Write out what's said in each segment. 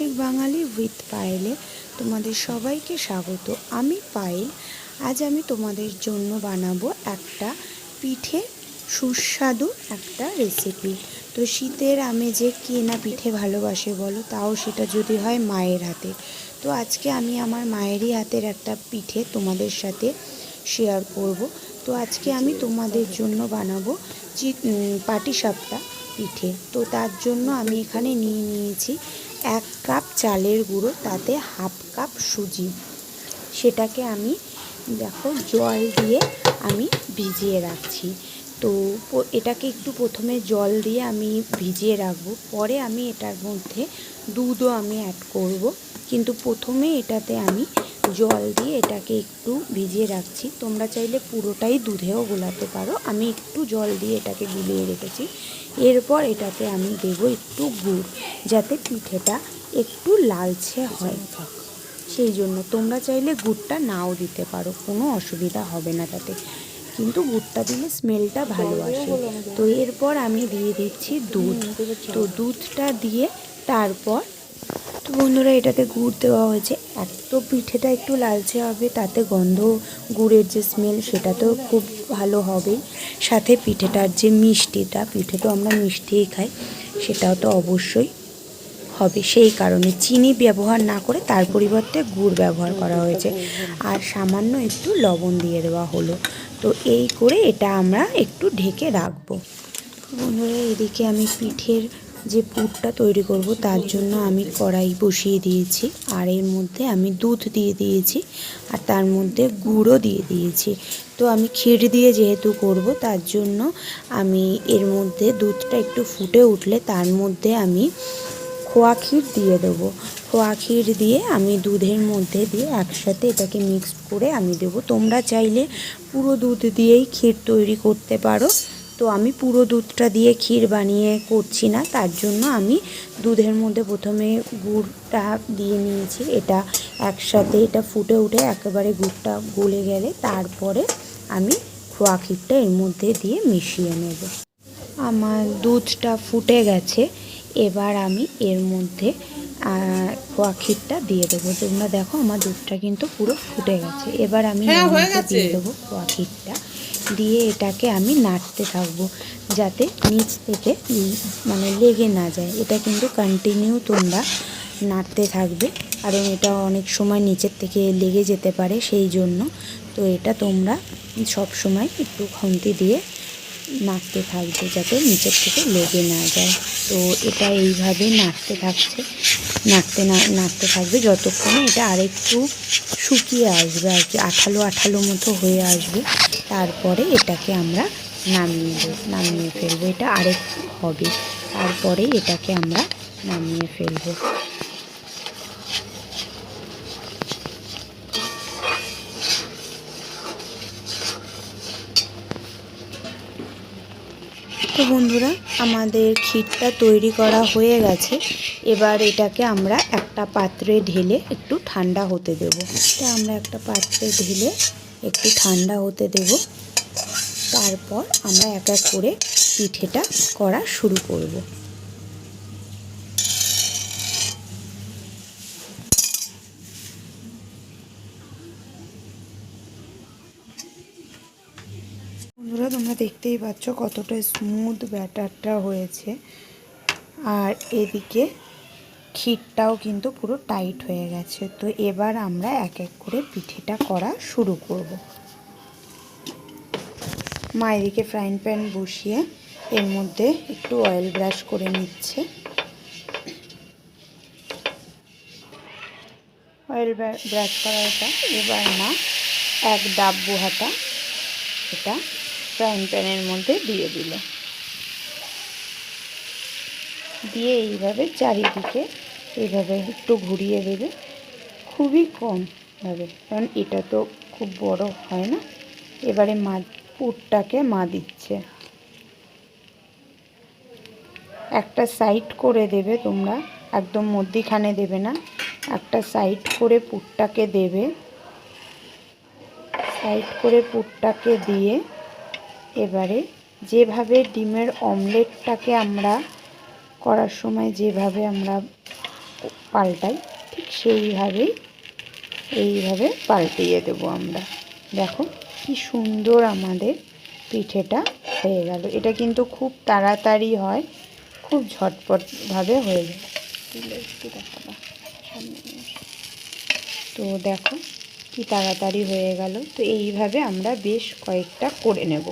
রসিক বাঙালি উইথ পায়েলে তোমাদের সবাইকে স্বাগত। আমি পায়েল। আজ আমি তোমাদের জন্য বানাবো একটা পিঠে, সুস্বাদু একটা রেসিপি। তো শীতের আমেজে কে না পিঠে ভালোবাসে বলো, তাও সেটা যদি হয় মায়ের হাতে। তো আজকে আমি আমার মায়েরই হাতের একটা পিঠে তোমাদের সাথে শেয়ার করব। তো আজকে আমি তোমাদের জন্য বানাবো পাটিসাপটা পিঠে। তো তার জন্য আমি এখানে নিয়েছি 1 কাপ চালের গুঁড়ো, তাতে হাফ কাপ সুজি। সেটাকে আমি দেখো জল দিয়ে আমি ভিজিয়ে রাখছি। তো এটাকে একটু প্রথমে জল দিয়ে আমি ভিজিয়ে রাখবো, পরে আমি এটার মধ্যে দুধও আমি অ্যাড করব। কিন্তু প্রথমে এটাতে আমি জল দিয়ে এটাকে একটু ভিজিয়ে রাখছি। তোমরা চাইলে পুরোটাই দুধেও গোলাতে পারো, আমি একটু জল দিয়ে এটাকে গুলিয়ে রেখেছি। এরপর এটাতে আমি দেবো একটু গুড়, যাতে পিঠেটা একটু লালচে হয়। সেই জন্য তোমরা চাইলে গুড়টা নাও দিতে পারো, কোনো অসুবিধা হবে না তাতে, কিন্তু গুড়টা দিলে স্মেলটা ভালো আসে। তো এরপর আমি দিয়ে দিচ্ছি দুধ। তো দুধটা দিয়ে তারপর তো বন্ধুরা এটাতে গুড় দেওয়া হয়েছে। এক তো পিঠেটা একটু লালচে হবে, তাতে গন্ধ, গুড়ের যে স্মেল সেটা তো খুব ভালো হবেই। সাথে পিঠেটার যে মিষ্টিটা, পিঠে তো আমরা মিষ্টিই খাই, সেটাও তো অবশ্যই হবে। সেই কারণে চিনি ব্যবহার না করে তার পরিবর্তে গুড় ব্যবহার করা হয়েছে, আর সামান্য একটু লবণ দিয়ে দেওয়া হলো। তো এই করে এটা আমরা একটু ঢেকে রাখবো। বন্ধুরা এদিকে আমি পিঠের যে পুরটা তৈরি করব, তার জন্য আমি কড়াই বসিয়ে দিয়েছি, আর এর মধ্যে আমি দুধ দিয়ে দিয়েছি, আর তার মধ্যে গুঁড়ো দিয়ে দিয়েছি। তো আমি ক্ষীর দিয়ে যেহেতু করব, তার জন্য আমি এর মধ্যে দুধটা একটু ফুটে উঠলে তার মধ্যে আমি খোয়া ক্ষীর দিয়ে দেবো। খোয়া ক্ষীর দিয়ে আমি দুধের মধ্যে দিয়ে একসাথে এটাকে মিক্সড করে আমি দেবো। তোমরা চাইলে পুরো দুধ দিয়েই ক্ষীর তৈরি করতে পারো। তো আমি পুরো দুধটা দিয়ে ক্ষীর বানিয়ে করছি না, তার জন্য আমি দুধের মধ্যে প্রথমে গুড়টা দিয়ে নিয়েছি। এটা একসাথে এটা ফুটে উঠে একেবারে গুড়টা গলে গেলে তারপরে আমি খোয়া ক্ষীরটা এর মধ্যে দিয়ে মিশিয়ে নেব। আমার দুধটা ফুটে গেছে, এবার আমি এর মধ্যে খোয়া ক্ষীরটা দিয়ে দেবো। তোমরা দেখো আমার দুধটা কিন্তু পুরো ফুটে গেছে। এবার আমি এর মধ্যে দিয়ে দেবো খোয়া ক্ষীরটা, দিয়ে এটাকে আমি নাড়তে থাকবো, যাতে নিচ থেকে মানে লেগে না যায়। এটা কিন্তু কন্টিনিউ তোমরা নাড়তে থাকবে, কারণ এটা অনেক সময় নিচের থেকে লেগে যেতে পারে, সেই জন্য। তো এটা তোমরা সব সময় একটু খুন্তি দিয়ে নাড়তে থাকবে, যাতে নিচের থেকে লেগে না যায়। তো এটা এইভাবে নাড়তে থাকবে যতক্ষণে এটা আরেকটু শুকিয়ে আসবে, আর কি আঠালো আঠালো মতো হয়ে আসবে। তারপরে এটাকে আমরা নামিয়ে ফেলবো। এটা আরেকটু হবে, তারপরে এটাকে আমরা নামিয়ে ফেলবো। তো বন্ধুরা আমাদের ক্ষীরটা তৈরি করা হয়ে গেছে। এবার এটাকে আমরা একটা পাত্রে ঢেলে একটু ঠান্ডা হতে দেব। এটা আমরা একটা পাত্রে ঢেলে একটু ঠান্ডা হতে দেব। তারপর আমরা এক এক করে পিঠেটা করা শুরু করব। বন্ধুরা তোমরা দেখতেই পাচ্ছ কতটা স্মুথ ব্যাটারটা হয়েছে, আর এদিকে ক্ষীরটাও কিন্তু পুরো টাইট হয়ে গেছে। তো এবার আমরা এক এক করে পিঠেটা করা শুরু করব। মা এদিকে ফ্রাইং প্যান বসিয়ে এর মধ্যে একটু অয়েল ব্রাশ করে নিচ্ছে। অয়েল ব্রাশ করাটা এবার মা এক ডাব্বু হাতা এটা ফ্রাইং প্যানের মধ্যে দিয়ে দিল, দিয়ে এইভাবে চারিদিকে এইভাবে একটু ঘুরিয়ে দেবে, খুবই কম ভাবে, কারণ এটা তো খুব বড় হয় না। এবারে পুরটাকে মা দিচ্ছে, একটা সাইড করে দেবে তোমরা, একদম মধ্যিখানে দেবে না, একটা সাইড করে পুরটাকে দেবে। সাইড করে পুরটাকে দিয়ে এবারে যেভাবে ডিমের অমলেটটাকে আমরা করার সময় যেভাবে আমরা পাল্টাই ঠিক সেইভাবেই এইভাবে পাল্টিয়ে দেবো আমরা। দেখো কি সুন্দর আমাদের পিঠেটা হয়ে গেল। এটা কিন্তু খুব তাড়াতাড়ি হয়, খুব ঝটপটভাবে হয়ে যায়। একটু দেখাবো সামনে। তো দেখো কি তাড়াতাড়ি হয়ে গেল। তো এইভাবে আমরা বেশ কয়েকটা করে নেব।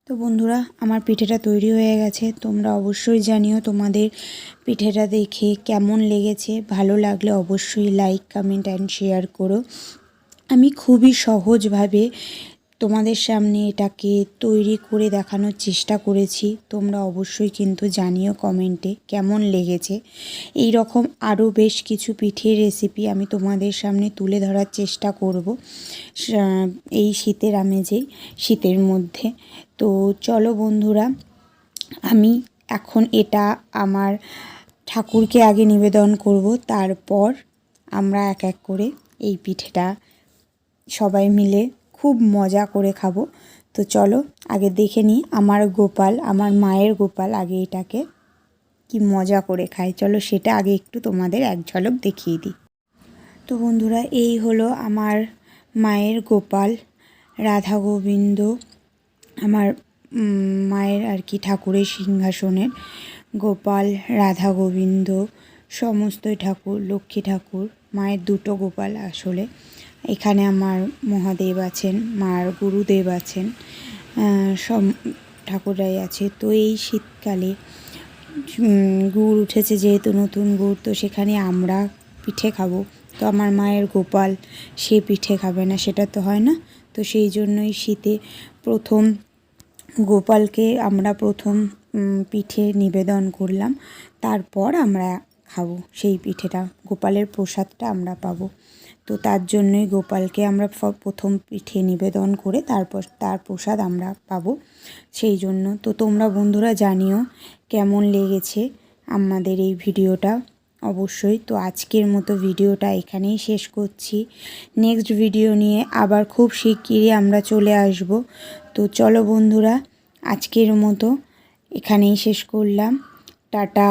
তো বন্ধুরা, আমার পিঠেটা তৈরি হয়ে গেছে। তোমরা অবশ্যই জানিও তোমাদের পিঠেটা দেখে কেমন লেগেছে। ভালো লাগলে অবশ্যই লাইক, কমেন্ট অ্যান্ড শেয়ার করো। আমি খুবই সহজভাবে তোমাদের সামনে এটাকে তৈরি করে দেখানোর চেষ্টা করেছি। তোমরা অবশ্যই কিন্তু জানিও কমেন্টে কেমন লেগেছে। এই রকম আরও বেশ কিছু পিঠের রেসিপি আমি তোমাদের সামনে তুলে ধরার চেষ্টা করব এই শীতের আমেজে, শীতের মধ্যে। তো চলো বন্ধুরা, আমি এখন এটা আমার ঠাকুরকে আগে নিবেদন করব, তারপর আমরা এক এক করে এই পিঠেটা সবাই মিলে খুব মজা করে খাবো। তো চলো আগে দেখে নিই আমার গোপাল, আমার মায়ের গোপাল আগে এটাকে কি মজা করে খায়। চলো সেটা আগে একটু তোমাদের এক ঝলক দেখিয়ে দিই। তো বন্ধুরা, এই হলো আমার মায়ের গোপাল, রাধা গোবিন্দ, আমার মায়ের আর কি ঠাকুরের সিংহাসনের গোপাল, রাধা গোবিন্দ, সমস্তই ঠাকুর, লক্ষ্মী ঠাকুর, মায়ের দুটো গোপাল আসলে। এখানে আমার মহাদেব আছেন, মার গুরুদেব আছেন, সব ঠাকুরাই আছে। তো এই শীতকালে গুড় উঠেছে যেহেতু, নতুন গুড়, তো সেখানে আমরা পিঠে খাবো। তো আমার মায়ের গোপাল সে পিঠে খাবে না, সেটা তো হয় না। তো সেই জন্যই শীতে প্রথম গোপালকে আমরা প্রথম পিঠে নিবেদন করলাম, তারপর আমরা খাবো সেই পিঠেটা, গোপালের প্রসাদটা আমরা পাবো। তো তার জন্যই গোপালকে আমরা প্রথম পিঠে নিবেদন করে তারপর তার প্রসাদ আমরা পাবো, সেই জন্য। তো তোমরা বন্ধুরা জানিও কেমন লেগেছে আমাদের এই ভিডিওটা অবশ্যই। তো আজকের মতো ভিডিওটা এখানেই শেষ করছি। নেক্সট ভিডিও নিয়ে আবার খুব শিগগিরই আমরা চলে আসব। তো চলো বন্ধুরা, আজকের মতো এখানেই শেষ করলাম। টাটা,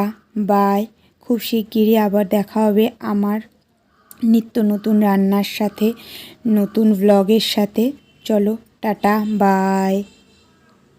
বাই। খুব শিগগিরই আবার দেখা হবে আমার নিত্য নতুন রান্নার সাথে, নতুন ভ্লগের সাথে। চলো টাটা, বাই।